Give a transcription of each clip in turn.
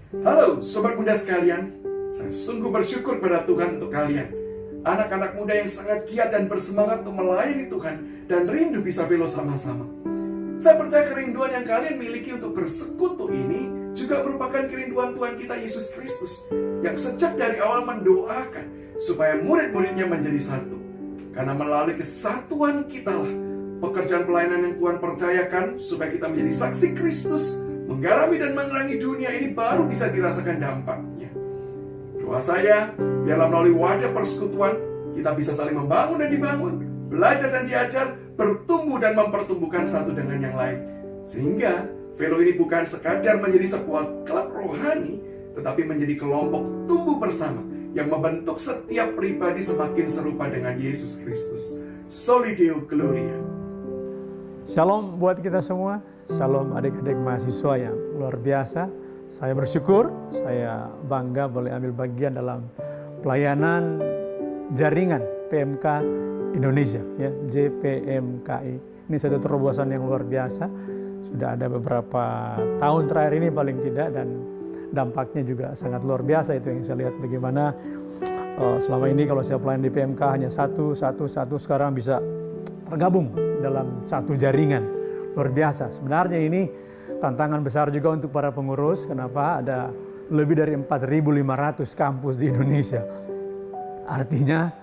Halo Sobat Muda sekalian, saya sungguh bersyukur pada Tuhan untuk kalian. Anak-anak muda yang sangat giat dan bersemangat untuk melayani Tuhan dan rindu bisa velo sama-sama. Saya percaya kerinduan yang kalian miliki untuk bersekutu ini juga merupakan kerinduan Tuhan kita Yesus Kristus yang sejak dari awal mendoakan supaya murid-muridnya menjadi satu. Karena melalui kesatuan kitalah pekerjaan pelayanan yang Tuhan percayakan supaya kita menjadi saksi Kristus, menggarami dan menerangi dunia ini baru bisa dirasakan dampaknya. Doa saya, biarlah melalui wadah persekutuan, kita bisa saling membangun dan dibangun, belajar dan diajar, bertumbuh dan mempertumbuhkan satu dengan yang lain. Sehingga Velo ini bukan sekadar menjadi sebuah klub rohani, tetapi menjadi kelompok tumbuh bersama yang membentuk setiap pribadi semakin serupa dengan Yesus Kristus. Soli Deo Gloria. Shalom buat kita semua. Shalom adik-adik mahasiswa yang luar biasa. Saya bersyukur, saya bangga boleh ambil bagian dalam pelayanan jaringan PMK Indonesia, ya, JPMKI. Ini satu terobosan yang luar biasa. Sudah ada beberapa tahun terakhir ini paling tidak, dan dampaknya juga sangat luar biasa. Itu yang saya lihat bagaimana selama ini kalau saya pelayan di PMK hanya satu, sekarang bisa tergabung dalam satu jaringan. Luar biasa. Sebenarnya ini tantangan besar juga untuk para pengurus. Kenapa? Ada lebih dari 4.500 kampus di Indonesia. Artinya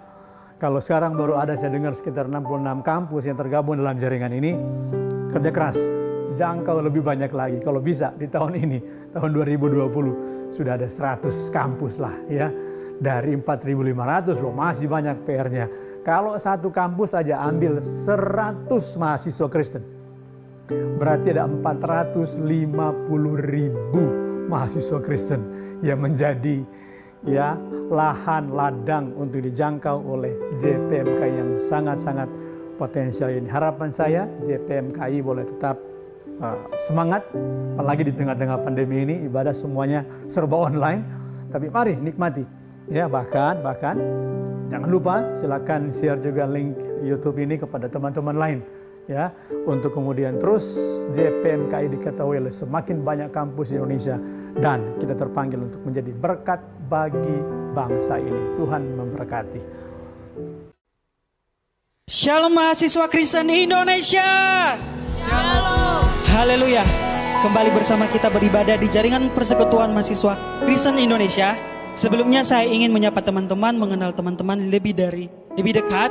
kalau sekarang baru ada, saya dengar sekitar 66 kampus yang tergabung dalam jaringan ini, kerja keras, jangkau lebih banyak lagi. Kalau bisa di tahun ini, tahun 2020 sudah ada 100 kampus lah ya. Dari 4.500 loh, masih banyak PR-nya. Kalau satu kampus saja ambil 100 mahasiswa Kristen, berarti ada 450.000 mahasiswa Kristen yang menjadi ya lahan ladang untuk dijangkau oleh JPMK yang sangat-sangat potensial ini. Harapan saya JPMKI boleh tetap semangat, apalagi di tengah-tengah pandemi ini, ibadah semuanya serba online. Tapi mari nikmati ya, bahkan jangan lupa silakan share juga link YouTube ini kepada teman-teman lain ya, untuk kemudian terus JPMKI diketahui oleh semakin banyak kampus di Indonesia, dan kita terpanggil untuk menjadi berkat bagi bangsa ini. Tuhan memberkati. Shalom mahasiswa Kristen Indonesia. Shalom. Haleluya. Kembali bersama kita beribadah di jaringan persekutuan mahasiswa Kristen Indonesia. Sebelumnya saya ingin menyapa teman-teman, mengenal teman-teman lebih dekat.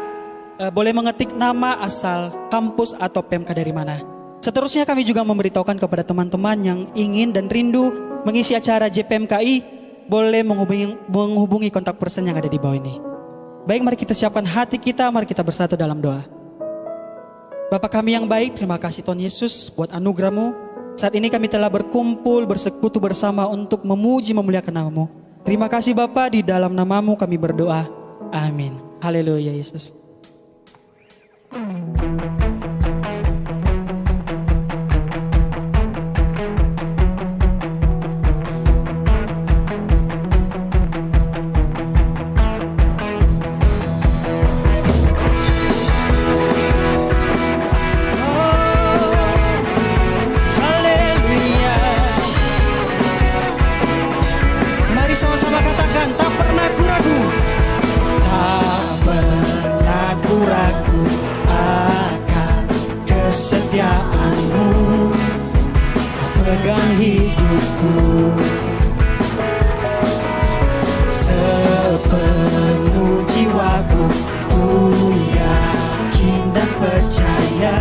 Boleh mengetik nama, asal, kampus atau PMK dari mana. Seterusnya kami juga memberitahukan kepada teman-teman yang ingin dan rindu mengisi acara JPMKI, boleh menghubungi kontak person yang ada di bawah ini. Baik, mari kita siapkan hati kita, mari kita bersatu dalam doa. Bapa kami yang baik, terima kasih Tuhan Yesus buat anugerah-Mu. Saat ini kami telah berkumpul, bersekutu bersama untuk memuji memuliakan nama-Mu. Terima kasih Bapa, di dalam nama-Mu kami berdoa. Amin. Haleluya Yesus. Sama-sama katakan, tak pernah ku ragu. Tak pernah ku ragu akan kesetiaan-Mu. Kau pegang hidupku sepenuh jiwaku. Ku yakin dan percaya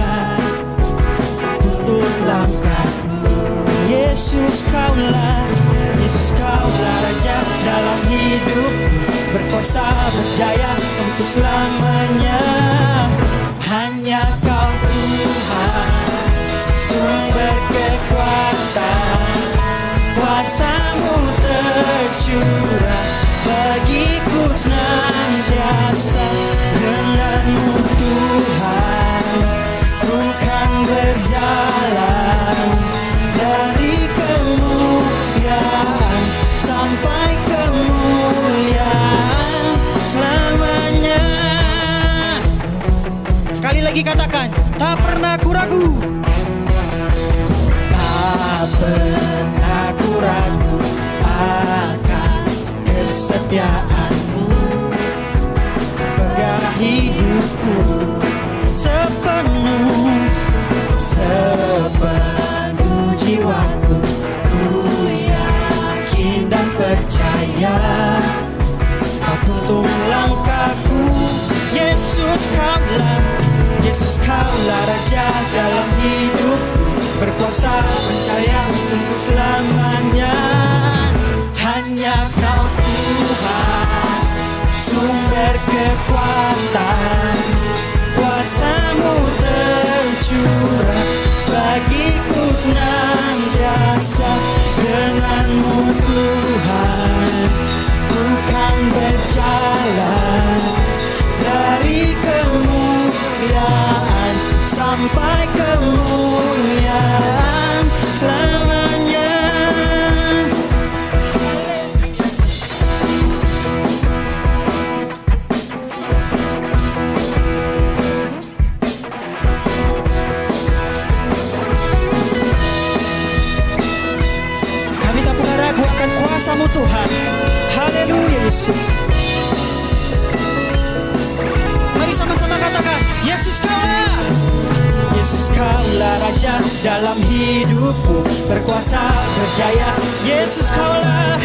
untuk langkahku. Yesus kaulah Raja dalam hidup, berkuasa berjaya untuk selamanya. Hanya Kau Tuhan, sumber kekuatan, kuasa-Mu tercurah bagiku senantiasa. Denganmu Tuhan, ku kan berjalan dari kemuliaan sampai kemuliaan selamanya. Sekali lagi katakan, tak pernah ku ragu. Tak pernah ku ragu kemuliaan-Mu. Pegang hidupku sepenuh jiwaku. Ku yakin dan percaya Kau tuntun langkahku. Yesus Kaulah Raja dalam hidupku, berkuasa percaya untuk selamanya. Hanya Kau Tuhan, sumber kekuatan, kuasa-Mu tercurah bagiku senantiasa. Dengan-Mu Tuhan, ku kan berjalan dari kemuliaan sampai kemuliaan selamanya. Kami tak pernah ragu akan kuasa-Mu Tuhan. Haleluya Yesus. Mari sama-sama katakan, Yesus Kaulah. Yesus Kaulah Raja dalam hidupku, berkuasa berjaya. Yesus Kaulah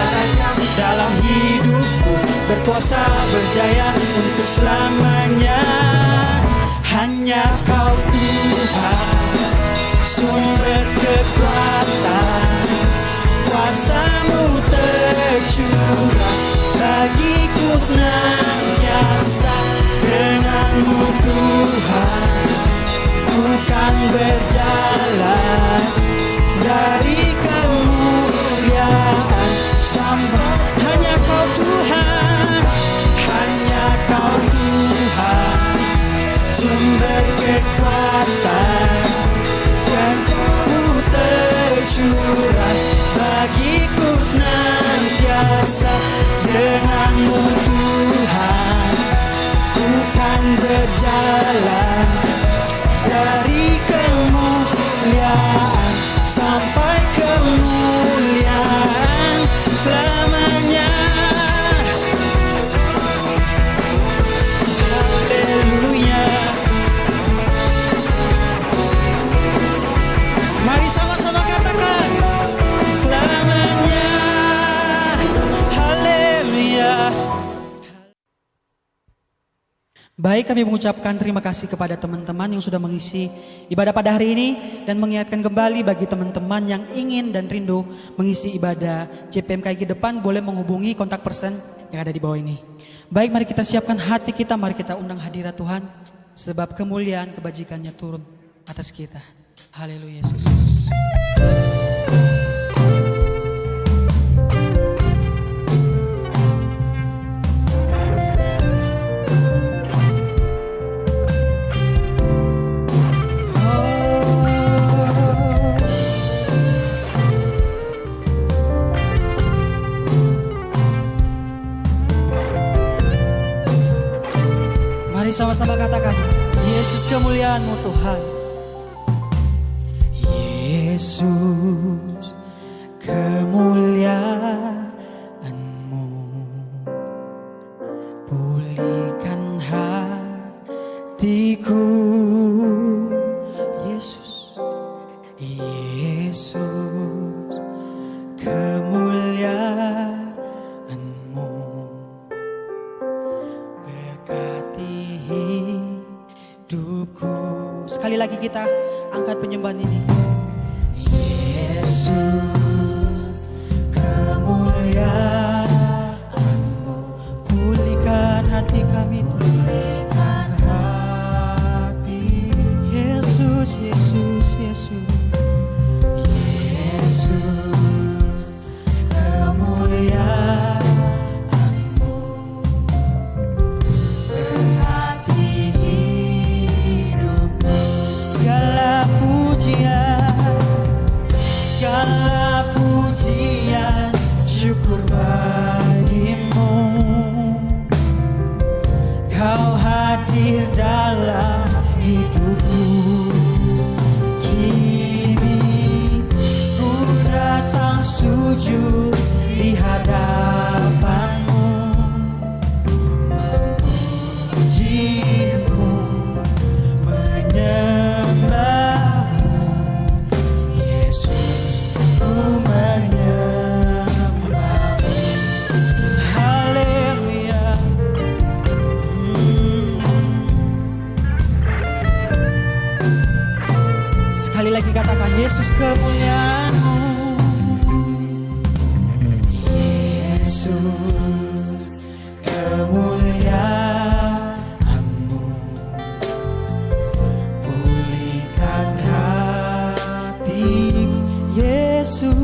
Raja dalam hidupku, berkuasa berjaya untuk selamanya. Hanya Kau Tuhan, sumber kekuatan, kuasa-Mu tercurah bagiku senantiasa. Dengan-Mu Tuhan, ku kan berjalan dari kemuliaan sampai. Hanya Kau Tuhan, sumber kekuatan, kuasa-Mu tercurah bagiku senantiasa. Dengan-Mu Tuhan, ku kan berjalan dari kemuliaan sampai kemuliaan selamanya. Haleluya. Mari sama-sama katakan, selamanya. Haleluya. Baik, kami mengucapkan terima kasih kepada teman-teman yang sudah mengisi ibadah pada hari ini, dan mengingatkan kembali bagi teman-teman yang ingin dan rindu mengisi ibadah JPMKG depan, boleh menghubungi kontak person yang ada di bawah ini. Baik, mari kita siapkan hati kita, mari kita undang hadirat Tuhan, sebab kemuliaan kebajikannya turun atas kita. Haleluya Yesus. Mari sama-sama katakan, Yesus kemuliaan-Mu Tuhan. Yesus kemuliaan-Mu, pulihkan hatiku. Yesus kemuliaan-Mu, berkati hidupku. Sekali lagi kita angkat penyembahan ini. Yesus kemuliaan-Mu, pulihkan hati kami. Pulihkan hati. Yesus, Yesus, Yesus. Yesus kemuliaan-Mu, berkati hidupku. Segala pujian, syukur bagi-Mu. Kau hadir dalam hidupku. Kini ku datang sujud di hadapan Yesus kemuliaan-Mu, Yesus kemuliaan-Mu, pulihkan hati Yesus,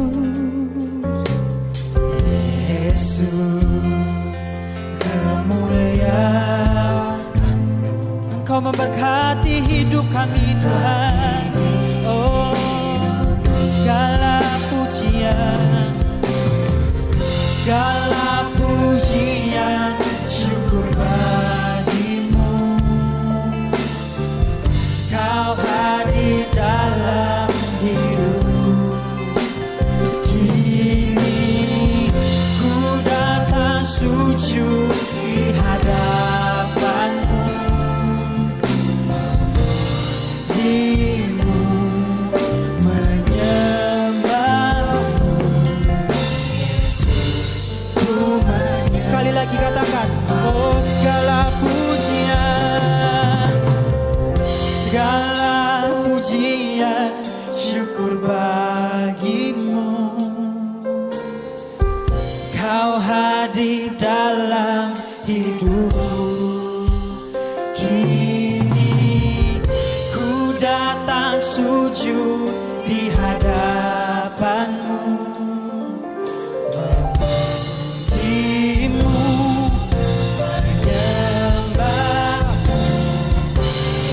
Yesus kemuliaan-Mu. Engkau memberkati hidup kami Tuhan. Oh, segala pujian, segala pujian, syukur bagi-Mu. Kau hadir dalam hidup. Kini ku datang sujud di hadapan-Mu, memuji-Mu, menyembah-Mu. Sekali lagi katakan, oh segala pujian, segala pujian, syukur bagi-Mu. Kau hadir dalam hidupku. Kini ku datang sujud di hadapan-Mu, memuji-Mu, menyembah-Mu.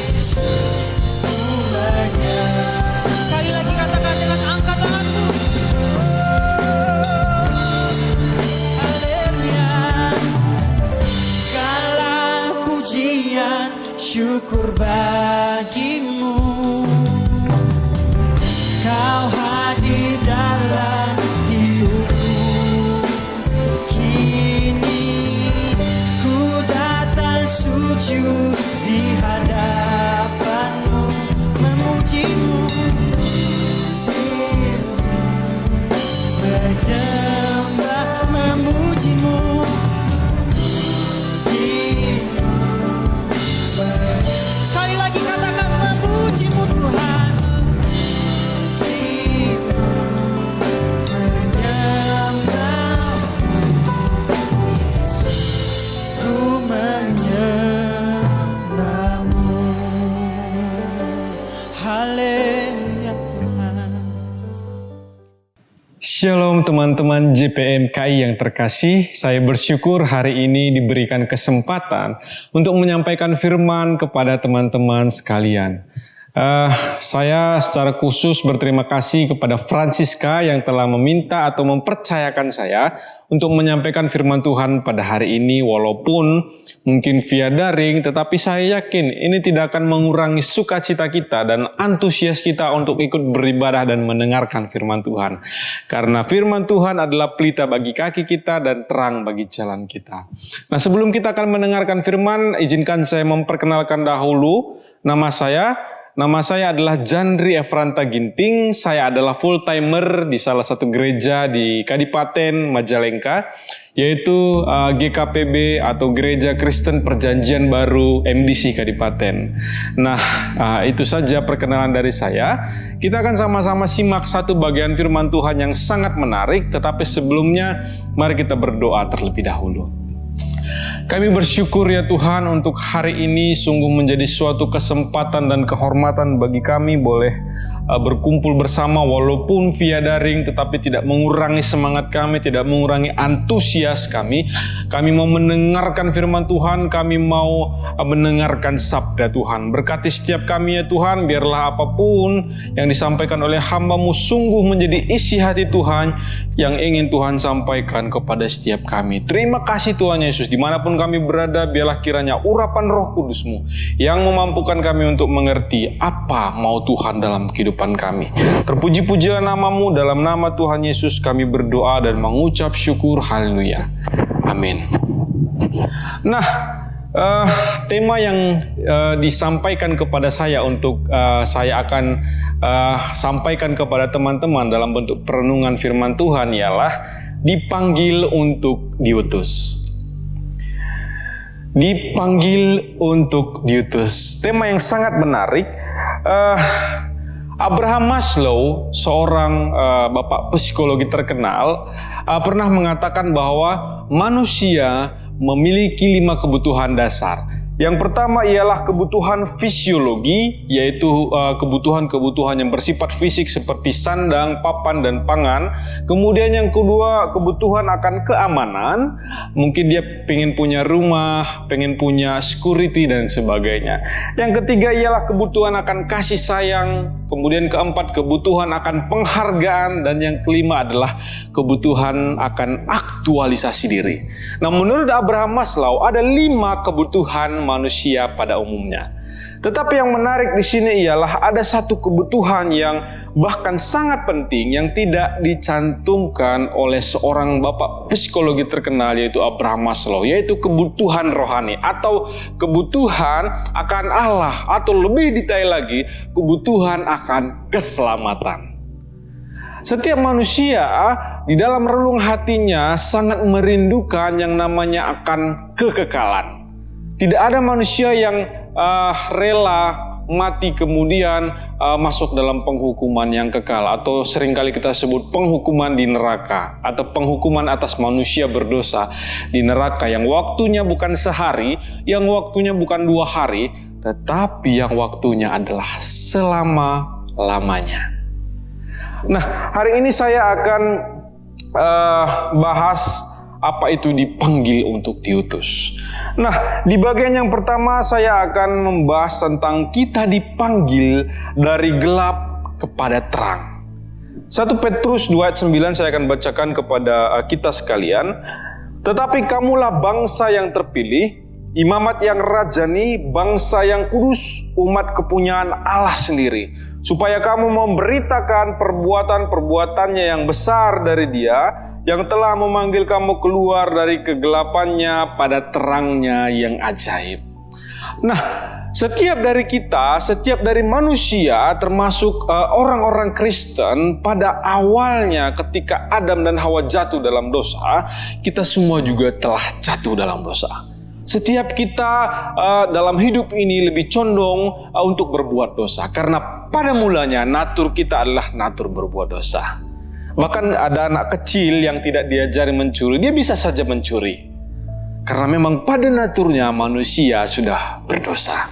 Yesus, ku menyembah. Sekali lagi katakan dengan angkat tanganmu. Haleluya. Segala pujian, syukur bagi-Mu. Kau hadir dalam hidupku. Kini ku datang sujud di hadapan-Mu, memuji-Mu, menyembah, memuji-Mu. Sekali lagi katakan memuji-Mu Tuhan. Shalom teman-teman JPM KI yang terkasih, saya bersyukur hari ini diberikan kesempatan untuk menyampaikan firman kepada teman-teman sekalian. Saya secara khusus berterima kasih kepada Francisca yang telah meminta atau mempercayakan saya untuk menyampaikan firman Tuhan pada hari ini, walaupun mungkin via daring, tetapi saya yakin ini tidak akan mengurangi sukacita kita dan antusias kita untuk ikut beribadah dan mendengarkan firman Tuhan. Karena firman Tuhan adalah pelita bagi kaki kita dan terang bagi jalan kita. Nah, sebelum kita akan mendengarkan firman, izinkan saya memperkenalkan dahulu nama saya. Nama saya adalah Jandri Efranta Ginting. Saya adalah full-timer di salah satu gereja di Kadipaten Majalengka, yaitu GKPB atau Gereja Kristen Perjanjian Baru MDC Kadipaten. Nah, itu saja perkenalan dari saya. Kita akan sama-sama simak satu bagian firman Tuhan yang sangat menarik, tetapi sebelumnya mari kita berdoa terlebih dahulu. Kami bersyukur ya Tuhan untuk hari ini sungguh menjadi suatu kesempatan dan kehormatan bagi kami boleh berkumpul bersama walaupun via daring, tetapi tidak mengurangi semangat kami, tidak mengurangi antusias kami. Kami mau mendengarkan firman Tuhan, kami mau mendengarkan sabda Tuhan. Berkati setiap kami ya Tuhan, biarlah apapun yang disampaikan oleh hamba-Mu sungguh menjadi isi hati Tuhan yang ingin Tuhan sampaikan kepada setiap kami. Terima kasih Tuhan Yesus, dimanapun kami berada, biarlah kiranya urapan Roh Kudus-Mu yang memampukan kami untuk mengerti apa mau Tuhan dalam kehidupan kami. Terpuji-pujilah nama-Mu, dalam nama Tuhan Yesus kami berdoa dan mengucap syukur. Haleluya. Amin. Nah, tema yang disampaikan kepada saya untuk saya akan sampaikan kepada teman-teman dalam bentuk perenungan firman Tuhan ialah dipanggil untuk diutus. Dipanggil untuk diutus. Tema yang sangat menarik. Abraham Maslow, seorang bapak psikologi terkenal, pernah mengatakan bahwa manusia memiliki 5 kebutuhan dasar. Yang pertama ialah kebutuhan fisiologi, yaitu kebutuhan-kebutuhan yang bersifat fisik seperti sandang, papan, dan pangan. Kemudian yang kedua, kebutuhan akan keamanan. Mungkin dia pengen punya rumah, pengen punya security, dan sebagainya. Yang ketiga ialah kebutuhan akan kasih sayang. Kemudian keempat, kebutuhan akan penghargaan. Dan yang kelima adalah kebutuhan akan aktualisasi diri. Nah, menurut Abraham Maslow, ada 5 kebutuhan manusia pada umumnya. Tetapi yang menarik di sini ialah ada satu kebutuhan yang bahkan sangat penting yang tidak dicantumkan oleh seorang bapak psikologi terkenal, yaitu Abraham Maslow, yaitu kebutuhan rohani atau kebutuhan akan Allah, atau lebih detail lagi, kebutuhan akan keselamatan. Setiap manusia di dalam relung hatinya sangat merindukan yang namanya akan kekekalan. Tidak ada manusia yang rela mati kemudian masuk dalam penghukuman yang kekal, atau seringkali kita sebut penghukuman di neraka, atau penghukuman atas manusia berdosa di neraka, yang waktunya bukan sehari, yang waktunya bukan 2 hari, tetapi yang waktunya adalah selama-lamanya. Nah, hari ini saya akan bahas apa itu dipanggil untuk diutus. Nah, di bagian yang pertama saya akan membahas tentang kita dipanggil dari gelap kepada terang. 1 Petrus 2 ayat 9 saya akan bacakan kepada kita sekalian. Tetapi kamulah bangsa yang terpilih, imamat yang rajani, bangsa yang kudus, umat kepunyaan Allah sendiri, supaya kamu memberitakan perbuatan-perbuatannya yang besar dari Dia, yang telah memanggil kamu keluar dari kegelapannya pada terangnya yang ajaib. Nah, setiap dari kita, setiap dari manusia, termasuk orang-orang Kristen, pada awalnya ketika Adam dan Hawa jatuh dalam dosa, kita semua juga telah jatuh dalam dosa. Setiap kita dalam hidup ini lebih condong untuk berbuat dosa, karena pada mulanya natur kita adalah natur berbuat dosa. Bahkan ada anak kecil yang tidak diajari mencuri, dia bisa saja mencuri. Karena memang pada naturnya manusia sudah berdosa.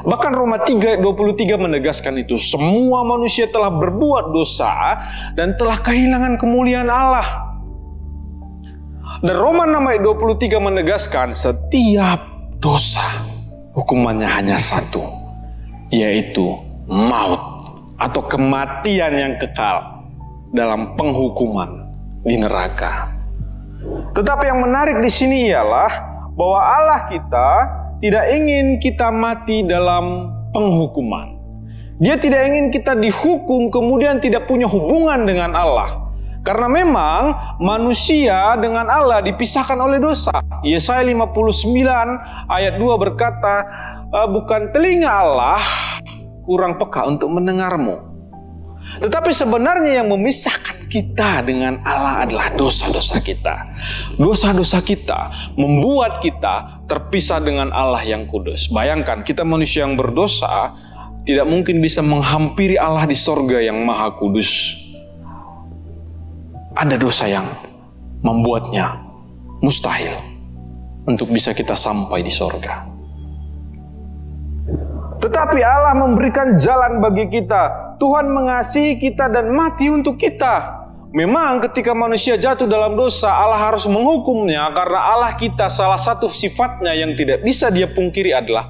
Bahkan Roma 3 ayat 23 menegaskan itu, semua manusia telah berbuat dosa dan telah kehilangan kemuliaan Allah. Dan Roma 6 ayat 23 menegaskan setiap dosa hukumannya hanya satu, yaitu maut atau kematian yang kekal dalam penghukuman di neraka. Tetapi yang menarik di sini ialah bahwa Allah kita tidak ingin kita mati dalam penghukuman. Dia tidak ingin kita dihukum kemudian tidak punya hubungan dengan Allah. Karena memang manusia dengan Allah dipisahkan oleh dosa. Yesaya 59 ayat 2 berkata, bukan telinga Allah kurang peka untuk mendengarmu, tetapi sebenarnya yang memisahkan kita dengan Allah adalah dosa-dosa kita. Dosa-dosa kita membuat kita terpisah dengan Allah yang kudus. Bayangkan, kita manusia yang berdosa tidak mungkin bisa menghampiri Allah di sorga yang maha kudus. Ada dosa yang membuatnya mustahil untuk bisa kita sampai di sorga. Tetapi Allah memberikan jalan bagi kita. Tuhan mengasihi kita dan mati untuk kita. Memang ketika manusia jatuh dalam dosa, Allah harus menghukumnya karena Allah kita salah satu sifatnya yang tidak bisa dia pungkiri adalah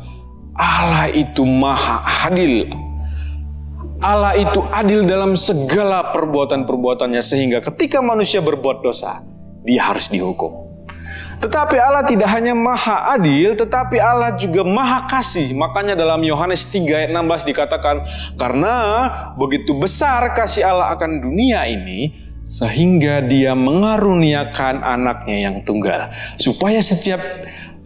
Allah itu maha adil. Allah itu adil dalam segala perbuatan-perbuatannya, sehingga ketika manusia berbuat dosa, dia harus dihukum. Tetapi Allah tidak hanya maha adil, tetapi Allah juga maha kasih. Makanya dalam Yohanes 3 ayat 16 dikatakan, karena begitu besar kasih Allah akan dunia ini, sehingga dia mengaruniakan anaknya yang tunggal, supaya setiap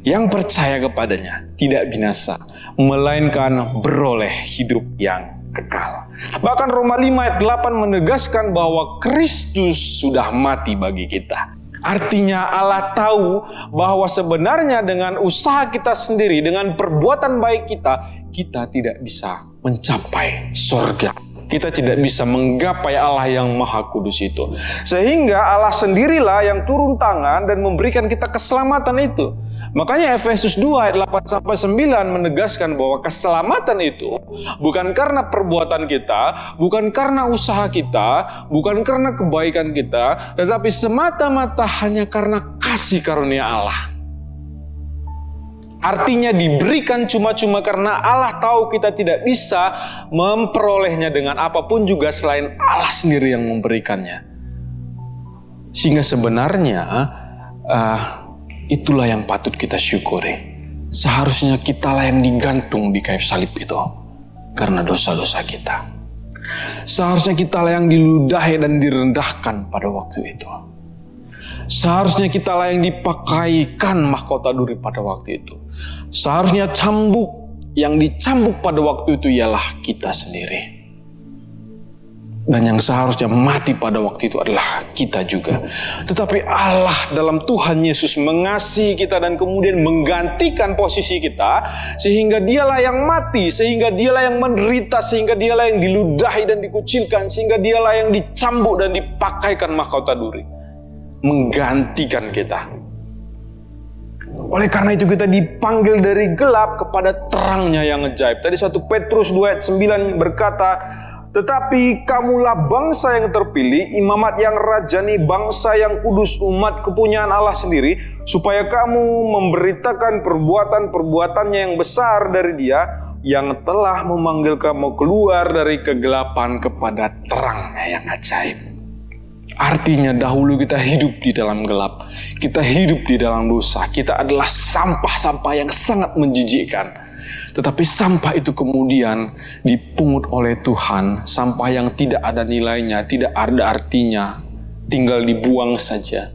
yang percaya kepadanya tidak binasa, melainkan beroleh hidup yang kekal. Bahkan Roma 5 ayat 8 menegaskan bahwa Kristus sudah mati bagi kita. Artinya Allah tahu bahwa sebenarnya dengan usaha kita sendiri, dengan perbuatan baik kita, kita tidak bisa mencapai surga. Kita tidak bisa menggapai Allah yang Maha Kudus itu. Sehingga Allah sendirilah yang turun tangan dan memberikan kita keselamatan itu. Makanya Efesus 2 ayat 8-9 menegaskan bahwa keselamatan itu bukan karena perbuatan kita, bukan karena usaha kita, bukan karena kebaikan kita, tetapi semata-mata hanya karena kasih karunia Allah. Artinya diberikan cuma-cuma karena Allah tahu kita tidak bisa memperolehnya dengan apapun juga selain Allah sendiri yang memberikannya. Sehingga sebenarnya itulah yang patut kita syukuri. Seharusnya kitalah yang digantung di kayu salib itu karena dosa-dosa kita. Seharusnya kitalah yang diludahi dan direndahkan pada waktu itu. Seharusnya kitalah yang dipakaikan mahkota duri pada waktu itu. Seharusnya yang dicambuk pada waktu itu ialah kita sendiri. Dan yang seharusnya mati pada waktu itu adalah kita juga. Tetapi Allah dalam Tuhan Yesus mengasihi kita dan kemudian menggantikan posisi kita, sehingga dialah yang mati, sehingga dialah yang menderita, sehingga dialah yang diludahi dan dikucilkan, sehingga dialah yang dicambuk dan dipakaikan mahkota duri. Menggantikan kita. Oleh karena itu kita dipanggil dari gelap kepada terangnya yang ajaib. Tadi 1 Petrus 2 ayat 9 berkata, tetapi kamulah bangsa yang terpilih, imamat yang rajani, bangsa yang kudus, umat kepunyaan Allah sendiri, supaya kamu memberitakan perbuatan-perbuatannya yang besar dari Dia, yang telah memanggil kamu keluar dari kegelapan kepada terangnya yang ajaib. Artinya dahulu kita hidup di dalam gelap, kita hidup di dalam dosa, kita adalah sampah-sampah yang sangat menjijikkan. Tetapi sampah itu kemudian dipungut oleh Tuhan, sampah yang tidak ada nilainya, tidak ada artinya, tinggal dibuang saja.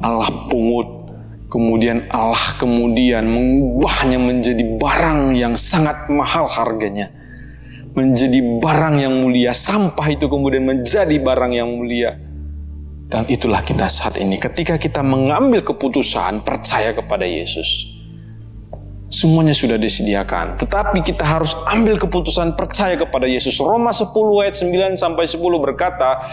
Allah pungut, kemudian Allah mengubahnya menjadi barang yang sangat mahal harganya. Menjadi barang yang mulia, sampah itu kemudian menjadi barang yang mulia. Dan itulah kita saat ini. Ketika kita mengambil keputusan percaya kepada Yesus, semuanya sudah disediakan. Tetapi kita harus ambil keputusan percaya kepada Yesus. Roma 10 ayat 9-10 berkata,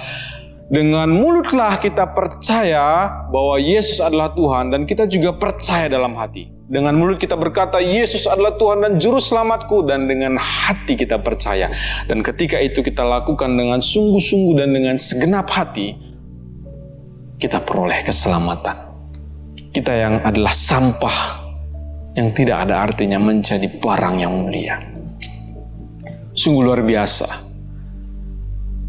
dengan mulutlah kita percaya bahwa Yesus adalah Tuhan, dan kita juga percaya dalam hati. Dengan mulut kita berkata, Yesus adalah Tuhan dan Juru Selamatku, dan dengan hati kita percaya. Dan ketika itu kita lakukan dengan sungguh-sungguh dan dengan segenap hati, kita peroleh keselamatan. Kita yang adalah sampah yang tidak ada artinya menjadi barang yang mulia. Sungguh luar biasa.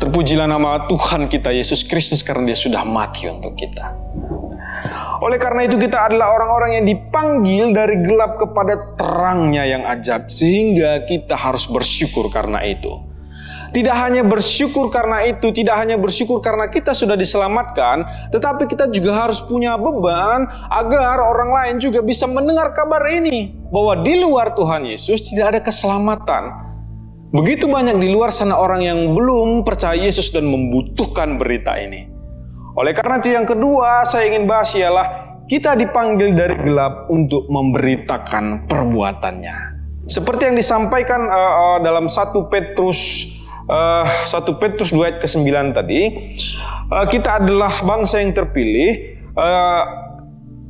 Terpujilah nama Tuhan kita Yesus Kristus karena Dia sudah mati untuk kita. Oleh karena itu kita adalah orang-orang yang dipanggil dari gelap kepada terangnya yang ajaib, sehingga kita harus bersyukur karena itu. Tidak hanya bersyukur karena itu, tidak hanya bersyukur karena kita sudah diselamatkan, tetapi kita juga harus punya beban agar orang lain juga bisa mendengar kabar ini, bahwa di luar Tuhan Yesus tidak ada keselamatan. Begitu banyak di luar sana orang yang belum percaya Yesus dan membutuhkan berita ini. Oleh karena itu yang kedua saya ingin bahas ialah kita dipanggil dari gelap untuk memberitakan perbuatannya. Seperti yang disampaikan dalam 1 Petrus 2 ayat ke-9 tadi, kita adalah bangsa yang terpilih,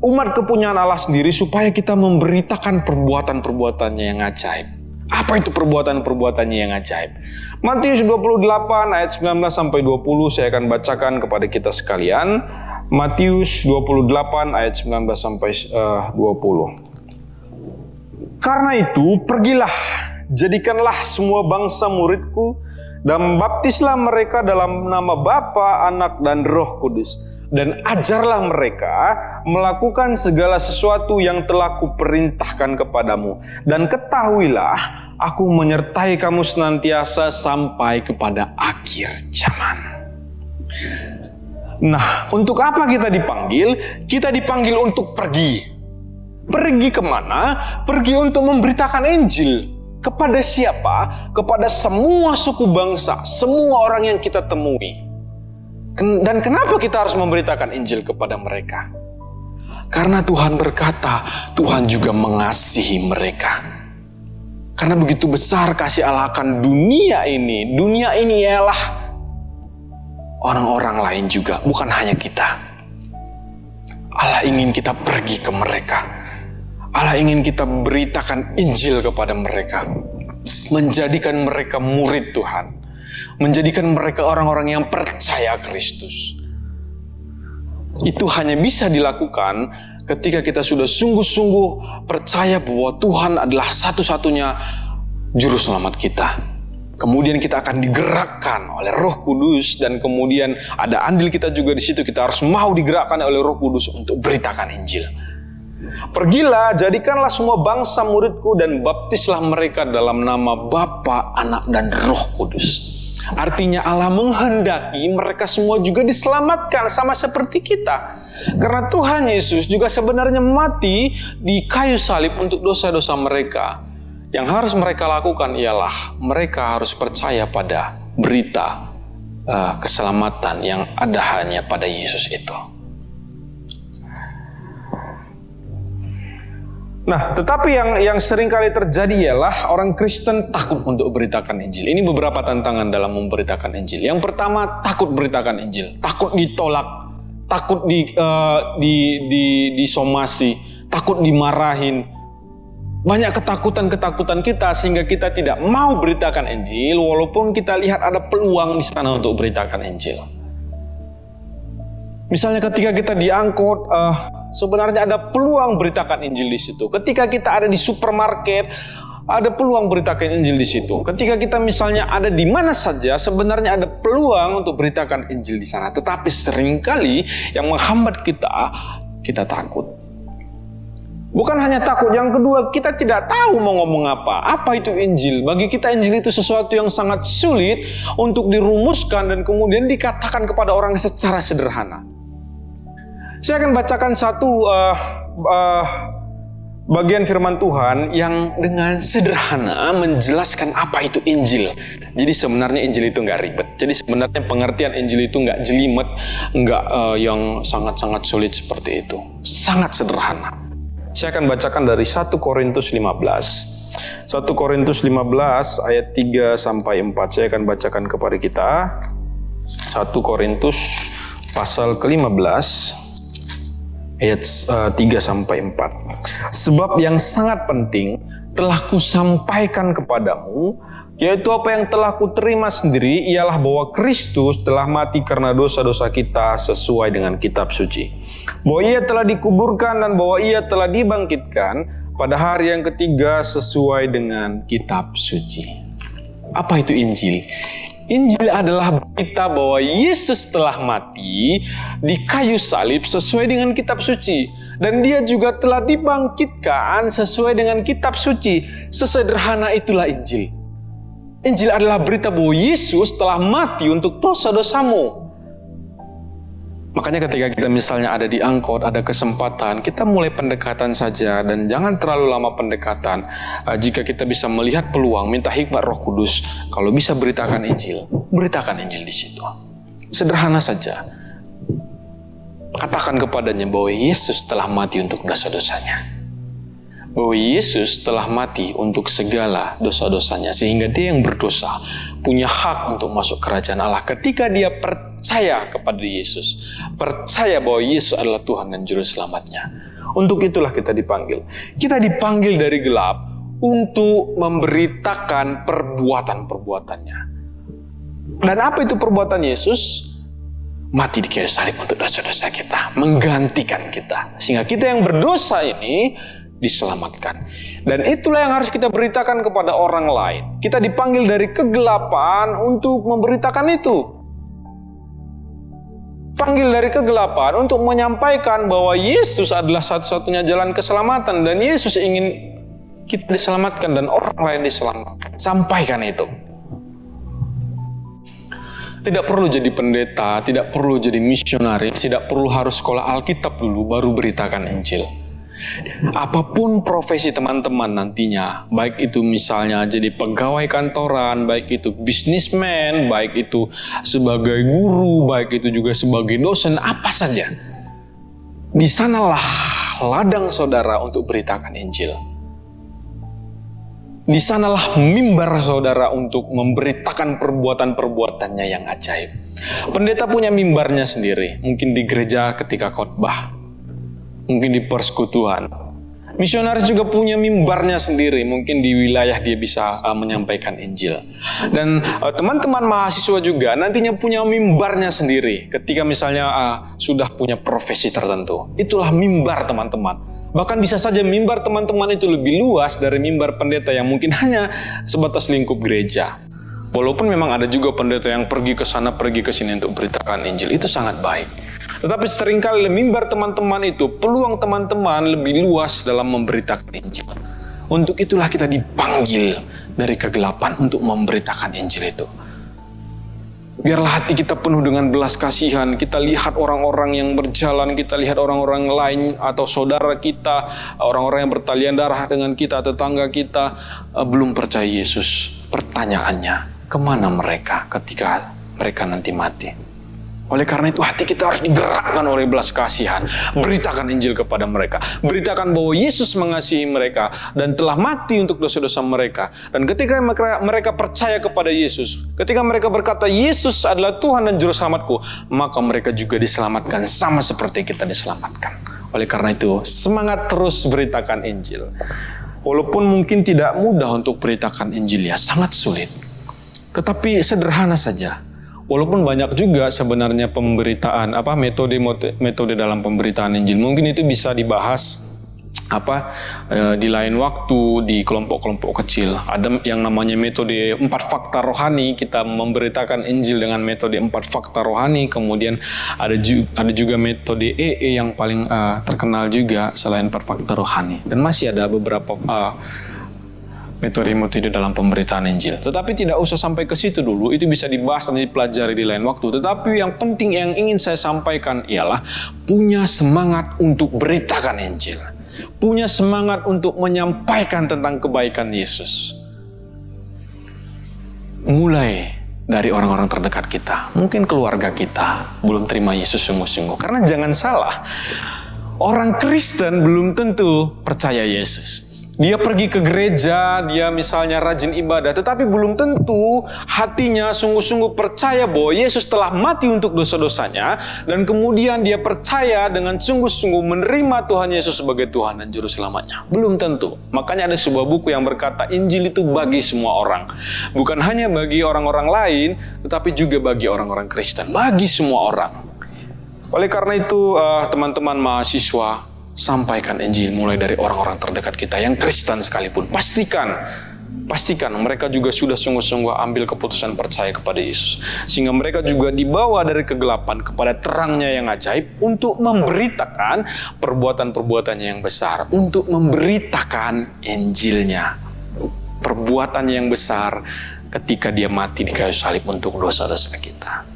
umat kepunyaan Allah sendiri, supaya kita memberitakan perbuatan-perbuatannya yang ajaib. Apa itu perbuatan-perbuatannya yang ajaib? Matius 28 ayat 19-20 saya akan bacakan kepada kita sekalian. Matius 28 ayat 19-20. Karena itu pergilah, jadikanlah semua bangsa muridku, dan baptislah mereka dalam nama Bapa, Anak, dan Roh Kudus. Dan ajarlah mereka melakukan segala sesuatu yang telah kuperintahkan kepadamu. Dan ketahuilah, aku menyertai kamu senantiasa sampai kepada akhir zaman. Nah, untuk apa kita dipanggil? Kita dipanggil untuk pergi. Pergi kemana? Pergi untuk memberitakan Injil. Kepada siapa? Kepada semua suku bangsa, semua orang yang kita temui. Dan kenapa kita harus memberitakan Injil kepada mereka? Karena Tuhan berkata, Tuhan juga mengasihi mereka. Karena begitu besar kasih Allah akan dunia ini. Dunia ini ialah orang-orang lain juga, bukan hanya kita. Allah ingin kita pergi ke mereka. Allah ingin kita beritakan Injil kepada mereka. Menjadikan mereka murid Tuhan. Menjadikan mereka orang-orang yang percaya Kristus. Itu hanya bisa dilakukan ketika kita sudah sungguh-sungguh percaya bahwa Tuhan adalah satu-satunya juru selamat kita. Kemudian kita akan digerakkan oleh Roh Kudus, dan kemudian ada andil kita juga di situ. Kita harus mau digerakkan oleh Roh Kudus untuk beritakan Injil. Pergilah, jadikanlah semua bangsa muridku dan baptislah mereka dalam nama Bapa, Anak, dan Roh Kudus. Artinya Allah menghendaki mereka semua juga diselamatkan sama seperti kita. Karena Tuhan Yesus juga sebenarnya mati di kayu salib untuk dosa-dosa mereka. Yang harus mereka lakukan ialah mereka harus percaya pada berita keselamatan yang ada hanya pada Yesus itu. Nah, tetapi yang sering kali terjadi ialah orang Kristen takut untuk beritakan Injil. Ini beberapa tantangan dalam memberitakan Injil. Yang pertama, takut beritakan Injil, takut ditolak, takut disomasi, takut dimarahin. Banyak ketakutan-ketakutan kita sehingga kita tidak mau beritakan Injil, walaupun kita lihat ada peluang di sana untuk beritakan Injil. Misalnya ketika kita diangkut, sebenarnya ada peluang beritakan Injil di situ. Ketika kita ada di supermarket, ada peluang beritakan Injil di situ. Ketika kita misalnya ada di mana saja, sebenarnya ada peluang untuk beritakan Injil di sana. Tetapi seringkali yang menghambat kita takut. Bukan hanya takut, yang kedua kita tidak tahu mau ngomong apa. Apa itu Injil? Bagi kita Injil itu sesuatu yang sangat sulit untuk dirumuskan dan kemudian dikatakan kepada orang secara sederhana. Saya akan bacakan satu bagian firman Tuhan yang dengan sederhana menjelaskan apa itu Injil. Jadi sebenarnya Injil itu nggak ribet. Jadi sebenarnya pengertian Injil itu nggak jelimet, nggak yang sangat-sangat sulit seperti itu. Sangat sederhana. Saya akan bacakan dari 1 Korintus 15. 1 Korintus 15 ayat 3 sampai 4. Saya akan bacakan kepada kita. 1 Korintus pasal ke-15 ayat 3 sampai 4. Sebab yang sangat penting telah kusampaikan kepadamu, yaitu apa yang telah kuterima sendiri, ialah bahwa Kristus telah mati karena dosa-dosa kita sesuai dengan kitab suci. Bahwa ia telah dikuburkan dan bahwa ia telah dibangkitkan pada hari yang ketiga sesuai dengan kitab suci. Apa itu Injil? Injil adalah berita bahwa Yesus telah mati di kayu salib sesuai dengan kitab suci. Dan dia juga telah dibangkitkan sesuai dengan kitab suci. Sesederhana itulah Injil. Injil adalah berita bahwa Yesus telah mati untuk dosa-dosamu. Makanya ketika kita misalnya ada di angkot, ada kesempatan, kita mulai pendekatan saja dan jangan terlalu lama pendekatan. Jika kita bisa melihat peluang, minta hikmat Roh Kudus, kalau bisa beritakan Injil di situ. Sederhana saja. Katakan kepadanya bahwa Yesus telah mati untuk dosa-dosanya. Bahwa Yesus telah mati untuk segala dosa-dosanya, sehingga dia yang berdosa punya hak untuk masuk kerajaan Allah ketika dia percaya kepada Yesus, percaya bahwa Yesus adalah Tuhan dan Juru Selamatnya. Untuk itulah kita dipanggil. Kita dipanggil dari gelap untuk memberitakan perbuatan-perbuatannya. Dan apa itu perbuatan Yesus? Mati di kayu salib untuk dosa-dosa kita, menggantikan kita, sehingga kita yang berdosa ini diselamatkan. Dan itulah yang harus kita beritakan kepada orang lain. Kita dipanggil dari kegelapan untuk memberitakan itu. Panggil dari kegelapan untuk menyampaikan bahwa Yesus adalah satu-satunya jalan keselamatan dan Yesus ingin kita diselamatkan dan orang lain diselamatkan. Sampaikan itu. Tidak perlu jadi pendeta, tidak perlu jadi misionaris, tidak perlu harus sekolah Alkitab dulu baru beritakan Injil. Apapun profesi teman-teman nantinya, baik itu misalnya jadi pegawai kantoran, baik itu bisnismen, baik itu sebagai guru, baik itu juga sebagai dosen, apa saja. Di sanalah ladang saudara untuk beritakan Injil. Di sanalah mimbar saudara untuk memberitakan perbuatan-perbuatannya yang ajaib. Pendeta punya mimbarnya sendiri, mungkin di gereja ketika khotbah, mungkin di persekutuan. Misionaris juga punya mimbarnya sendiri, mungkin di wilayah dia bisa menyampaikan Injil. Dan teman-teman mahasiswa juga nantinya punya mimbarnya sendiri, ketika misalnya sudah punya profesi tertentu. Itulah mimbar teman-teman. Bahkan bisa saja mimbar teman-teman itu lebih luas dari mimbar pendeta yang mungkin hanya sebatas lingkup gereja. Walaupun memang ada juga pendeta yang pergi ke sana, pergi ke sini untuk beritakan Injil. Itu sangat baik. Tetapi seringkali mimbar teman-teman itu, peluang teman-teman lebih luas dalam memberitakan Injil. Untuk itulah kita dipanggil dari kegelapan untuk memberitakan Injil itu. Biarlah hati kita penuh dengan belas kasihan. Kita lihat orang-orang yang berjalan, kita lihat orang-orang lain atau saudara kita, orang-orang yang bertalian darah dengan kita, tetangga kita, belum percaya Yesus. Pertanyaannya, kemana mereka ketika mereka nanti mati? Oleh karena itu hati kita harus digerakkan oleh belas kasihan. Beritakan Injil kepada mereka. Beritakan bahwa Yesus mengasihi mereka dan telah mati untuk dosa-dosa mereka. Dan ketika mereka percaya kepada Yesus, ketika mereka berkata Yesus adalah Tuhan dan Juru Selamatku, maka mereka juga diselamatkan sama seperti kita diselamatkan. Oleh karena itu semangat terus beritakan Injil. Walaupun mungkin tidak mudah untuk beritakan Injil, ya sangat sulit. Tetapi sederhana saja. Walaupun banyak juga sebenarnya pemberitaan, metode dalam pemberitaan Injil. Mungkin itu bisa dibahas di lain waktu, di kelompok-kelompok kecil. Ada yang namanya metode 4 fakta rohani. Kita memberitakan Injil dengan metode 4 fakta rohani. Kemudian ada juga metode EE yang paling terkenal juga selain 4 fakta rohani. Dan masih ada beberapa metode-metode dalam pemberitaan Injil. Tetapi tidak usah sampai ke situ dulu, itu bisa dibahas dan dipelajari di lain waktu. Tetapi yang penting yang ingin saya sampaikan ialah punya semangat untuk beritakan Injil. Punya semangat untuk menyampaikan tentang kebaikan Yesus. Mulai dari orang-orang terdekat kita. Mungkin keluarga kita belum terima Yesus sungguh-sungguh. Karena jangan salah, orang Kristen belum tentu percaya Yesus. Dia pergi ke gereja, dia misalnya rajin ibadah, tetapi belum tentu hatinya sungguh-sungguh percaya bahwa Yesus telah mati untuk dosa-dosanya, dan kemudian dia percaya dengan sungguh-sungguh menerima Tuhan Yesus sebagai Tuhan dan Juru Selamatnya. Belum tentu. Makanya ada sebuah buku yang berkata, Injil itu bagi semua orang. Bukan hanya bagi orang-orang lain, tetapi juga bagi orang-orang Kristen. Bagi semua orang. Oleh karena itu, teman-teman mahasiswa, sampaikan Injil mulai dari orang-orang terdekat kita yang Kristen sekalipun. Pastikan mereka juga sudah sungguh-sungguh ambil keputusan percaya kepada Yesus. Sehingga mereka juga dibawa dari kegelapan kepada terangnya yang ajaib untuk memberitakan perbuatan-perbuatannya yang besar. Untuk memberitakan Injilnya. Perbuatannya yang besar ketika dia mati di kayu salib untuk dosa-dosa kita.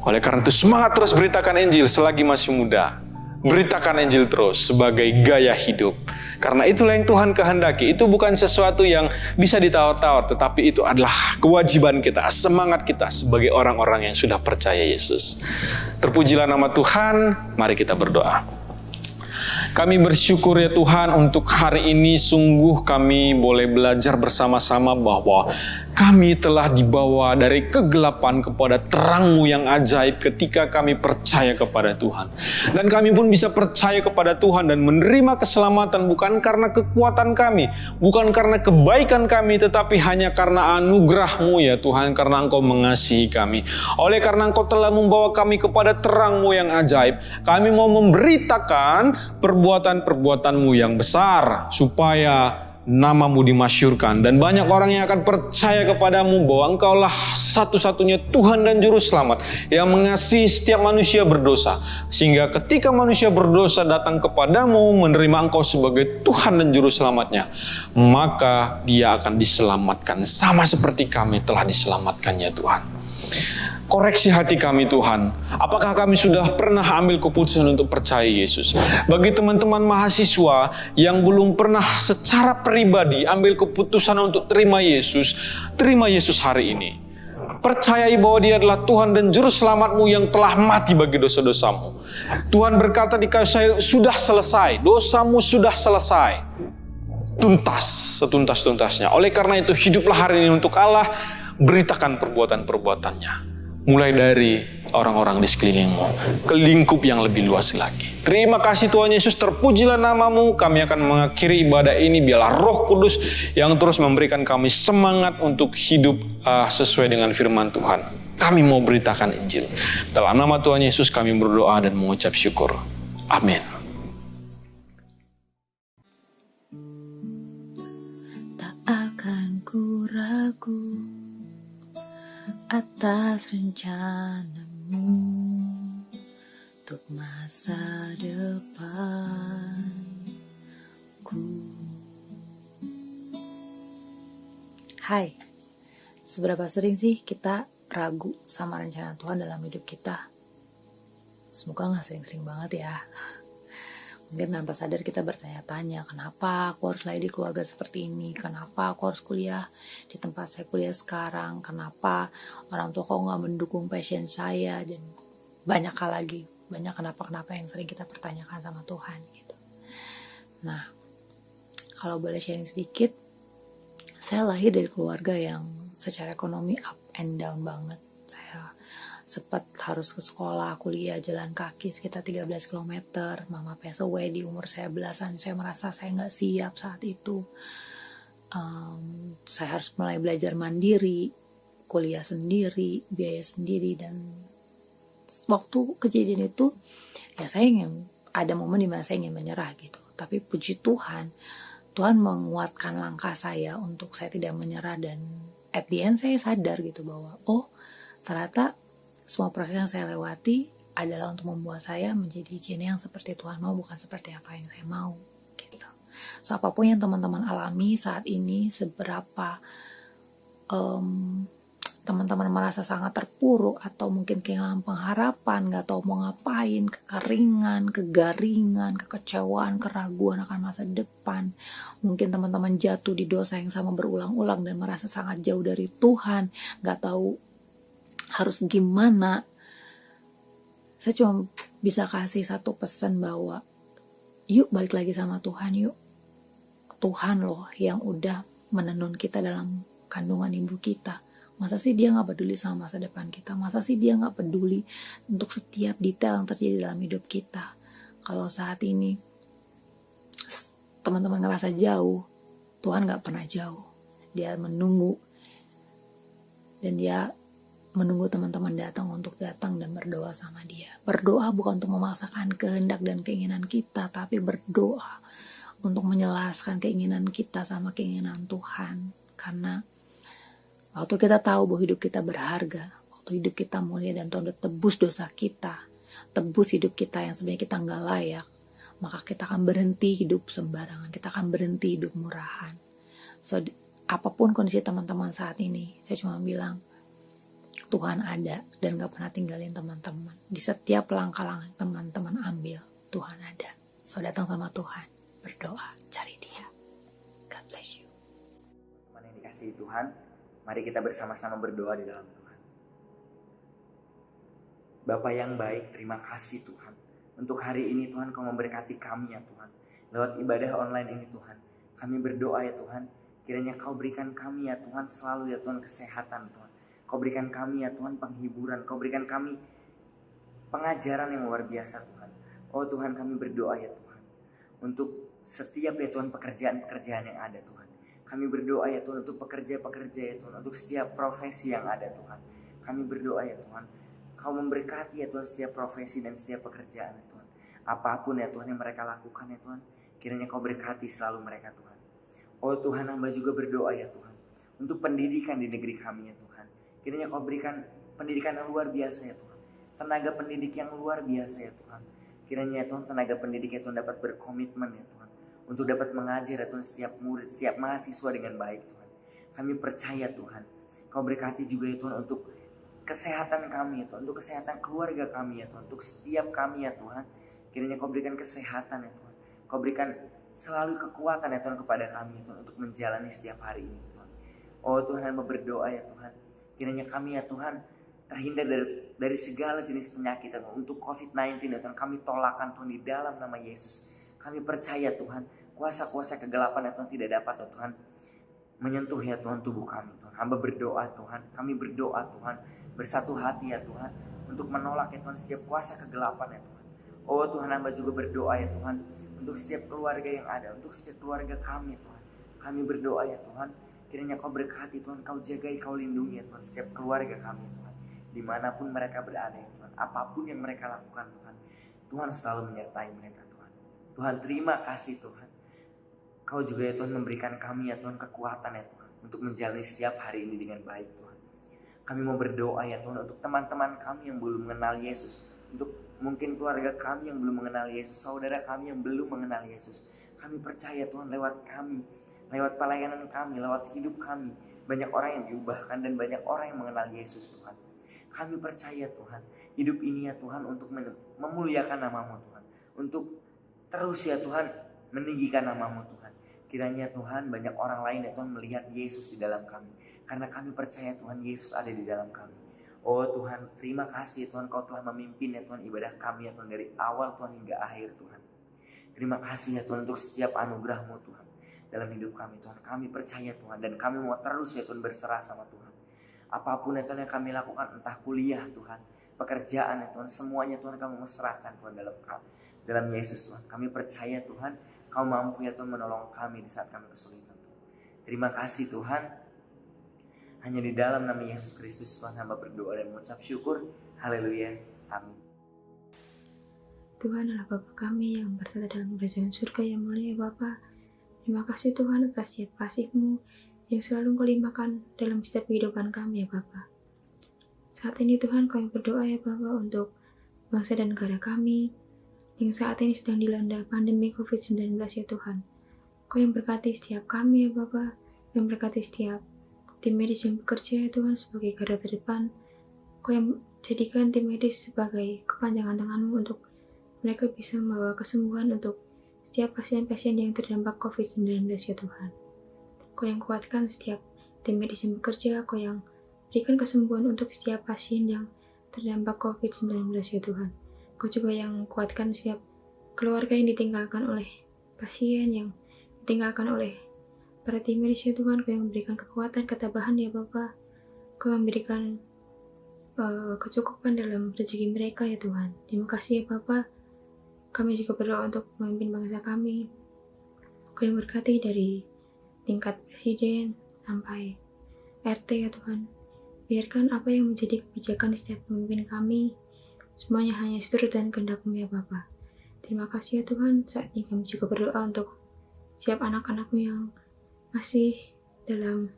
Oleh karena itu semangat terus beritakan Injil selagi masih muda. Beritakan Injil terus sebagai gaya hidup. Karena itulah yang Tuhan kehendaki. Itu bukan sesuatu yang bisa ditawar-tawar, tetapi itu adalah kewajiban kita, semangat kita sebagai orang-orang yang sudah percaya Yesus. Terpujilah nama Tuhan, mari kita berdoa. Kami bersyukur ya Tuhan untuk hari ini sungguh kami boleh belajar bersama-sama bahwa kami telah dibawa dari kegelapan kepada terang-Mu yang ajaib ketika kami percaya kepada Tuhan. Dan kami pun bisa percaya kepada Tuhan dan menerima keselamatan bukan karena kekuatan kami, bukan karena kebaikan kami, tetapi hanya karena anugerah-Mu ya Tuhan, karena Engkau mengasihi kami. Oleh karena Engkau telah membawa kami kepada terang-Mu yang ajaib, kami mau memberitakan perbuatan-perbuatan-Mu yang besar supaya nama-Mu dimasyurkan dan banyak orang yang akan percaya kepadamu bahwa Engkaulah satu-satunya Tuhan dan Juru Selamat yang mengasihi setiap manusia berdosa, sehingga ketika manusia berdosa datang kepadamu menerima Engkau sebagai Tuhan dan Juru Selamatnya, maka dia akan diselamatkan sama seperti kami telah diselamatkannya Tuhan. Koreksi hati kami Tuhan. Apakah kami sudah pernah ambil keputusan untuk percaya Yesus? Bagi teman-teman mahasiswa yang belum pernah secara pribadi ambil keputusan untuk terima Yesus hari ini. Percayai bahwa Dia adalah Tuhan dan Juru Selamatmu yang telah mati bagi dosa-dosamu. Tuhan berkata di kayu salib, sudah selesai, dosamu sudah selesai. tuntas, setuntas-tuntasnya. Oleh karena itu, hiduplah hari ini untuk Allah, beritakan perbuatan-perbuatannya. Mulai dari orang-orang di sekelilingmu, ke lingkup yang lebih luas lagi. Terima kasih Tuhan Yesus, terpujilah namamu. Kami akan mengakhiri ibadah ini, biarlah Roh Kudus yang terus memberikan kami semangat untuk hidup sesuai dengan firman Tuhan. Kami mau beritakan Injil. Dalam nama Tuhan Yesus kami berdoa dan mengucap syukur. Amin. Tak akan ku ragu atas rencanamu untuk masa depanku. Hai, seberapa sering sih kita ragu sama rencana Tuhan dalam hidup kita? Semoga gak sering-sering banget ya. Mungkin tanpa sadar kita bertanya-tanya, kenapa aku harus lahir di keluarga seperti ini? Kenapa aku harus kuliah di tempat saya kuliah sekarang? Kenapa orang tua kok gak mendukung passion saya? Dan banyak hal lagi, banyak kenapa-kenapa yang sering kita pertanyakan sama Tuhan gitu. Nah, kalau boleh sharing sedikit, saya lahir dari keluarga yang secara ekonomi up and down banget. Saya sempat harus ke sekolah, kuliah, jalan kaki sekitar 13 km. Mama pass away di umur saya belasan. Saya merasa saya gak siap saat itu. Saya harus mulai belajar mandiri, kuliah sendiri, biaya sendiri. Dan waktu kejadian itu, ya saya ingin, ada momen dimana saya ingin menyerah gitu. Tapi puji Tuhan, Tuhan menguatkan langkah saya untuk saya tidak menyerah. Dan at the end saya sadar gitu bahwa, oh ternyata semua proses yang saya lewati adalah untuk membuat saya menjadi jin yang seperti Tuhan mau, bukan seperti apa yang saya mau gitu. So apapun yang teman-teman alami saat ini, seberapa teman-teman merasa sangat terpuruk atau mungkin kehilangan pengharapan, gak tahu mau ngapain, kekeringan, kegaringan, kekecewaan, keraguan akan masa depan. Mungkin teman-teman jatuh di dosa yang sama berulang-ulang dan merasa sangat jauh dari Tuhan, gak tahu harus gimana. Saya cuma bisa kasih satu pesan bahwa yuk balik lagi sama Tuhan yuk. Tuhan loh yang udah menenun kita dalam kandungan ibu kita. Masa sih dia gak peduli sama masa depan kita? Masa sih dia gak peduli untuk setiap detail yang terjadi dalam hidup kita? Kalau saat ini teman-teman ngerasa jauh, Tuhan gak pernah jauh. Dia menunggu. Dan dia menunggu teman-teman datang untuk datang dan berdoa sama dia. Berdoa bukan untuk memaksakan kehendak dan keinginan kita, tapi berdoa untuk menjelaskan keinginan kita sama keinginan Tuhan. Karena waktu kita tahu bahwa hidup kita berharga, waktu hidup kita mulia dan Tuhan udah tebus dosa kita, tebus hidup kita yang sebenarnya kita nggak layak, maka kita akan berhenti hidup sembarangan, kita akan berhenti hidup murahan. So, apapun kondisi teman-teman saat ini, saya cuma bilang, Tuhan ada dan gak pernah tinggalin teman-teman. Di setiap langkah-langkah teman-teman ambil, Tuhan ada. So datang sama Tuhan, berdoa, cari dia. God bless you. Teman yang dikasihi Tuhan, mari kita bersama-sama berdoa di dalam Tuhan. Bapa yang baik, terima kasih Tuhan. Untuk hari ini Tuhan Kau memberkati kami ya Tuhan. Lewat ibadah online ini Tuhan, kami berdoa ya Tuhan. Kiranya Kau berikan kami ya Tuhan selalu ya Tuhan kesehatan Tuhan. Kau berikan kami ya Tuhan penghiburan. Kau berikan kami pengajaran yang luar biasa Tuhan. Oh Tuhan kami berdoa ya Tuhan. Untuk setiap ya Tuhan pekerjaan-pekerjaan yang ada Tuhan. Kami berdoa ya Tuhan untuk pekerja-pekerja ya Tuhan. Untuk setiap profesi yang ada Tuhan. Kami berdoa ya Tuhan. Kau memberkati ya Tuhan setiap profesi dan setiap pekerjaan ya Tuhan. Apapun ya Tuhan yang mereka lakukan ya Tuhan. Kiranya Kau berkati selalu mereka Tuhan. Oh Tuhan, hamba juga berdoa ya Tuhan. Untuk pendidikan di negeri kami ya Tuhan. Kiranya Kau berikan pendidikan yang luar biasa ya Tuhan. Tenaga pendidik yang luar biasa ya Tuhan. Kiranya ya Tuhan tenaga pendidik ya Tuhan dapat berkomitmen ya Tuhan. Untuk dapat mengajar ya Tuhan setiap murid, setiap mahasiswa dengan baik Tuhan. Kami percaya Tuhan. Kau berkati juga ya Tuhan untuk kesehatan kami ya Tuhan. Untuk kesehatan keluarga kami ya Tuhan. Untuk setiap kami ya Tuhan. Kiranya Kau berikan kesehatan ya Tuhan. Kau berikan selalu kekuatan ya Tuhan kepada kami ya Tuhan. Untuk menjalani setiap hari ini Tuhan. Oh Tuhan, hamba berdoa ya Tuhan. Kiranya kami ya Tuhan terhindar dari segala jenis penyakit ya Tuhan. Untuk COVID-19 ya Tuhan kami tolakkan Tuhan di dalam nama Yesus. Kami percaya Tuhan kuasa-kuasa kegelapan ya Tuhan tidak dapat ya Tuhan menyentuh ya Tuhan tubuh kami Tuhan. Hamba berdoa Tuhan, kami berdoa Tuhan, bersatu hati ya Tuhan, untuk menolak ya Tuhan setiap kuasa kegelapan ya Tuhan. Oh Tuhan, hamba juga berdoa ya Tuhan, untuk setiap keluarga yang ada, untuk setiap keluarga kami Tuhan. Kami berdoa ya Tuhan, kiranya Kau berkati Tuhan, Kau jagai, Kau lindungi ya Tuhan setiap keluarga kami Tuhan. Dimanapun mereka berada ya Tuhan, apapun yang mereka lakukan Tuhan, Tuhan selalu menyertai mereka Tuhan. Tuhan, terima kasih Tuhan. Kau juga ya Tuhan memberikan kami ya Tuhan kekuatan ya Tuhan untuk menjalani setiap hari ini dengan baik Tuhan. Kami mau berdoa ya Tuhan untuk teman-teman kami yang belum mengenal Yesus, untuk mungkin keluarga kami yang belum mengenal Yesus, saudara kami yang belum mengenal Yesus. Kami percaya Tuhan lewat kami, lewat pelayanan kami, lewat hidup kami, banyak orang yang diubahkan dan banyak orang yang mengenal Yesus Tuhan. Kami percaya Tuhan, hidup ini ya Tuhan untuk memuliakan nama-Mu Tuhan, untuk terus ya Tuhan meninggikan nama-Mu Tuhan. Kiranya Tuhan banyak orang lain ya Tuhan melihat Yesus di dalam kami, karena kami percaya Tuhan Yesus ada di dalam kami. Oh Tuhan, terima kasih Tuhan, Kau telah memimpin ya Tuhan ibadah kami ya Tuhan dari awal Tuhan hingga akhir Tuhan. Terima kasih ya Tuhan untuk setiap anugerah-Mu Tuhan dalam hidup kami Tuhan. Kami percaya Tuhan, dan kami mau terus ya Tuhan berserah sama Tuhan. Apapun ya Tuhan yang kami lakukan, entah kuliah Tuhan, pekerjaan ya Tuhan, semuanya Tuhan kami mau serahkan Tuhan dalam Yesus Tuhan. Kami percaya Tuhan, Kau mampu ya Tuhan menolong kami di saat kami kesulitan Tuhan. Terima kasih Tuhan. Hanya di dalam nama Yesus Kristus Tuhan hamba berdoa dan mengucap syukur. Haleluya. Amin. Tuhan adalah Bapa kami yang bertata dalam kerajaan surga yang mulia ya Bapa. Terima kasih Tuhan atas setiap kasih-Mu yang selalu Kau limpahkan dalam setiap kehidupan kami ya Bapa. Saat ini Tuhan kami berdoa ya Bapa untuk bangsa dan negara kami yang saat ini sedang dilanda pandemi COVID-19 ya Tuhan. Kau yang berkati setiap kami ya Bapa, yang berkati setiap tim medis yang bekerja ya Tuhan sebagai garda terdepan. Kau yang jadikan tim medis sebagai kepanjangan tangan-Mu untuk mereka bisa membawa kesembuhan untuk setiap pasien-pasien yang terdampak COVID-19 ya Tuhan. Kau yang kuatkan setiap tim medis yang bekerja, Kau yang berikan kesembuhan untuk setiap pasien yang terdampak COVID-19 ya Tuhan. Kau juga yang kuatkan setiap keluarga yang ditinggalkan oleh pasien, yang ditinggalkan oleh para tim medis ya Tuhan. Kau yang memberikan kekuatan, ketabahan ya Bapa. Kau yang memberikan kecukupan dalam rezeki mereka ya Tuhan. Terima kasih ya Bapa. Kami juga berdoa untuk memimpin bangsa kami. Kau yang berkati dari tingkat presiden sampai RT ya Tuhan. Biarkan apa yang menjadi kebijakan di setiap pemimpin kami semuanya hanya seturut dan kehendak-Mu ya Bapa. Terima kasih ya Tuhan. Saat ini kami juga berdoa untuk setiap anak-anak-Mu yang masih dalam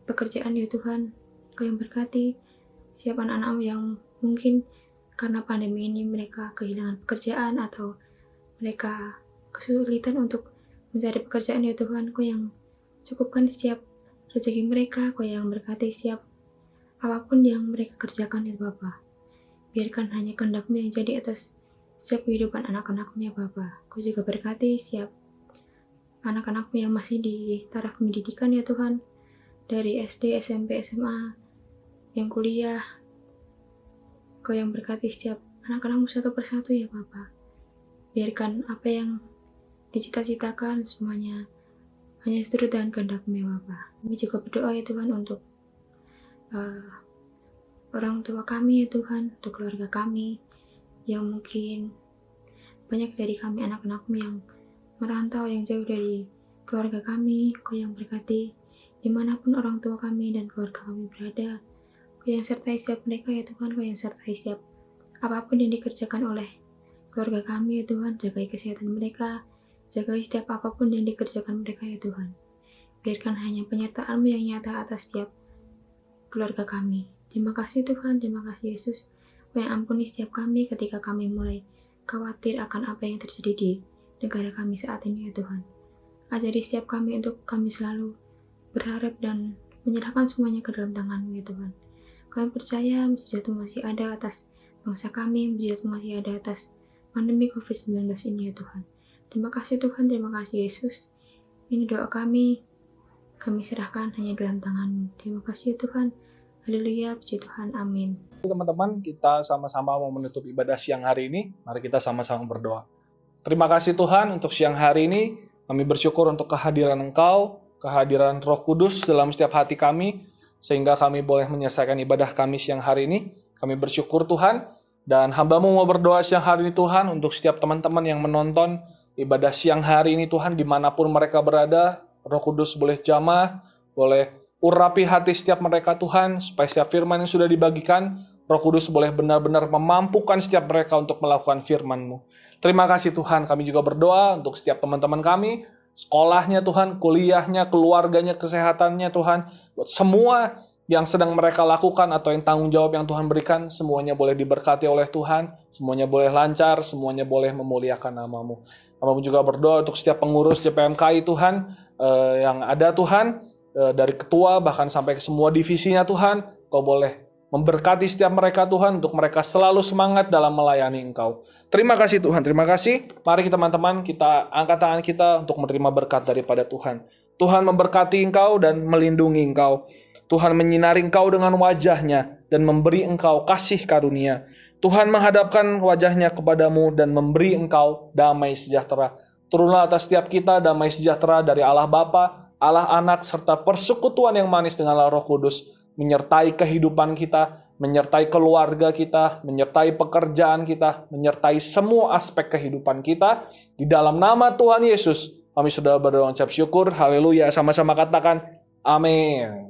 pekerjaan ya Tuhan. Kau yang berkati setiap anak-anak-Mu yang mungkin karena pandemi ini mereka kehilangan pekerjaan atau mereka kesulitan untuk mencari pekerjaan ya Tuhan. Kau yang cukupkan setiap rezeki mereka, Kau yang berkati setiap apapun yang mereka kerjakan ya Bapa. Biarkan hanya kehendak-Mu yang jadi atas setiap kehidupan anak-anak-Mu ya Bapa. Kau juga berkati setiap anak-anak-Mu yang masih di taraf pendidikan ya Tuhan. Dari SD, SMP, SMA, yang kuliah. Kau yang berkati setiap anak-anak-Mu satu persatu ya Bapa. Biarkan apa yang dicita-citakan semuanya hanya seturut dengan kehendak-Mu ya Bapa. Kami juga berdoa ya Tuhan untuk orang tua kami ya Tuhan, untuk keluarga kami yang mungkin banyak dari kami anak-anak-Mu yang merantau, yang jauh dari keluarga kami. Kau yang berkati dimanapun orang tua kami dan keluarga kami berada. Kau yang sertai setiap mereka ya Tuhan. Kau yang sertai setiap apapun yang dikerjakan oleh keluarga kami ya Tuhan. Jagai kesehatan mereka, jagai setiap apapun yang dikerjakan mereka ya Tuhan. Biarkan hanya penyertaan-Mu yang nyata atas setiap keluarga kami. Terima kasih Tuhan, terima kasih Yesus. Kau yang ampuni setiap kami ketika kami mulai khawatir akan apa yang terjadi di negara kami saat ini ya Tuhan. Ajari setiap kami untuk kami selalu berharap dan menyerahkan semuanya ke dalam tangan-Mu ya Tuhan. Kami percaya mujizat-Mu masih ada atas bangsa kami, mujizat-Mu masih ada atas pandemi COVID-19 ini ya Tuhan. Terima kasih Tuhan, terima kasih Yesus. Ini doa kami serahkan hanya dalam tangan-Mu. Terima kasih Tuhan. Haleluya, puji Tuhan, amin. Teman-teman, kita sama-sama mau menutup ibadah siang hari ini. Mari kita sama-sama berdoa. Terima kasih Tuhan untuk siang hari ini. Kami bersyukur untuk kehadiran Engkau, kehadiran Roh Kudus dalam setiap hati kami, sehingga kami boleh menyelesaikan ibadah kami siang hari ini. Kami bersyukur Tuhan, dan hamba-Mu mau berdoa siang hari ini Tuhan untuk setiap teman-teman yang menonton ibadah siang hari ini Tuhan, dimanapun mereka berada. Roh Kudus boleh jamah, boleh urapi hati setiap mereka Tuhan, supaya setiap firman yang sudah dibagikan, Roh Kudus boleh benar-benar memampukan setiap mereka untuk melakukan firman-Mu. Terima kasih Tuhan, kami juga berdoa untuk setiap teman-teman kami, sekolahnya Tuhan, kuliahnya, keluarganya, kesehatannya Tuhan, buat semua yang sedang mereka lakukan atau yang tanggung jawab yang Tuhan berikan, semuanya boleh diberkati oleh Tuhan, semuanya boleh lancar, semuanya boleh memuliakan nama-Mu. Kami juga berdoa untuk setiap pengurus JPMKI Tuhan, yang ada Tuhan, dari ketua bahkan sampai ke semua divisinya Tuhan, Kau boleh memberkati setiap mereka Tuhan, untuk mereka selalu semangat dalam melayani Engkau. Terima kasih Tuhan, terima kasih. Mari teman-teman kita angkat tangan kita untuk menerima berkat daripada Tuhan. Tuhan memberkati Engkau dan melindungi Engkau. Tuhan menyinari Engkau dengan wajah-Nya dan memberi Engkau kasih karunia. Tuhan menghadapkan wajah-Nya kepadamu dan memberi Engkau damai sejahtera. Turunlah atas setiap kita damai sejahtera dari Allah Bapa, Allah Anak, serta persekutuan yang manis dengan Allah Roh Kudus, menyertai kehidupan kita, menyertai keluarga kita, menyertai pekerjaan kita, menyertai semua aspek kehidupan kita. Di dalam nama Tuhan Yesus, kami sudah berdoa ucap syukur. Haleluya. Sama-sama katakan, amin.